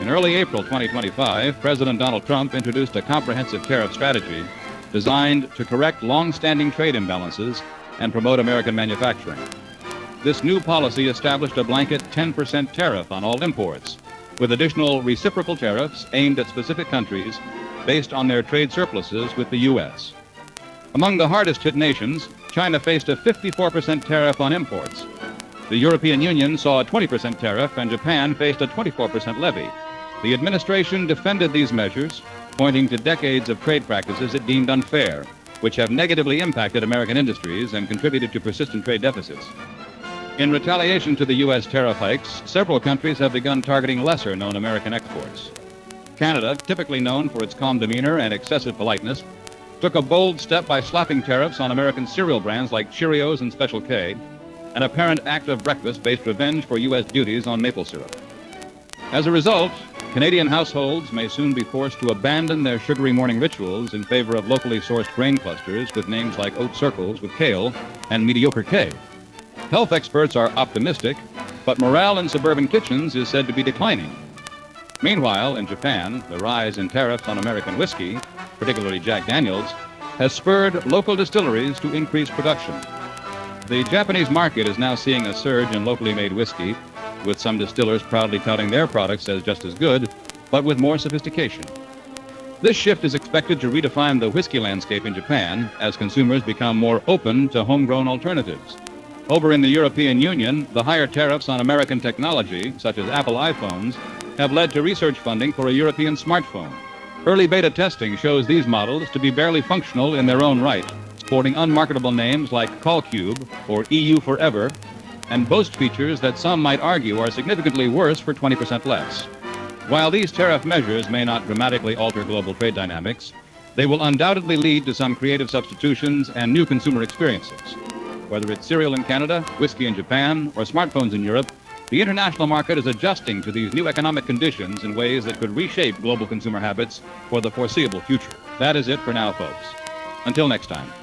In early April 2025, President Donald Trump introduced a comprehensive tariff strategy designed to correct long-standing trade imbalances and promote American manufacturing. This new policy established a blanket 10% tariff on all imports, with additional reciprocal tariffs aimed at specific countries based on their trade surpluses with the U.S. Among the hardest-hit nations, China faced a 54% tariff on imports. The European Union saw a 20% tariff, and Japan faced a 24% levy. The administration defended these measures, pointing to decades of trade practices it deemed unfair, which have negatively impacted American industries and contributed to persistent trade deficits. In retaliation to the U.S. tariff hikes, several countries have begun targeting lesser-known American exports. Canada, typically known for its calm demeanor and excessive politeness, took a bold step by slapping tariffs on American cereal brands like Cheerios and Special K, an apparent act of breakfast-based revenge for U.S. duties on maple syrup. As a result, Canadian households may soon be forced to abandon their sugary morning rituals in favor of locally sourced grain clusters with names like Oat Circles with kale and Mediocre K. Health experts are optimistic, but morale in suburban kitchens is said to be declining. Meanwhile, in Japan, the rise in tariffs on American whiskey, particularly Jack Daniels, has spurred local distilleries to increase production. The Japanese market is now seeing a surge in locally made whiskey, with some distillers proudly touting their products as just as good, but with more sophistication. This shift is expected to redefine the whiskey landscape in Japan as consumers become more open to homegrown alternatives. Over in the European Union, the higher tariffs on American technology, such as Apple iPhones, have led to research funding for a European smartphone. Early beta testing shows these models to be barely functional in their own right, sporting unmarketable names like CallCube or EU Forever, and boast features that some might argue are significantly worse for 20% less. While these tariff measures may not dramatically alter global trade dynamics, they will undoubtedly lead to some creative substitutions and new consumer experiences. Whether it's cereal in Canada, whiskey in Japan, or smartphones in Europe, the international market is adjusting to these new economic conditions in ways that could reshape global consumer habits for the foreseeable future. That is it for now, folks. Until next time.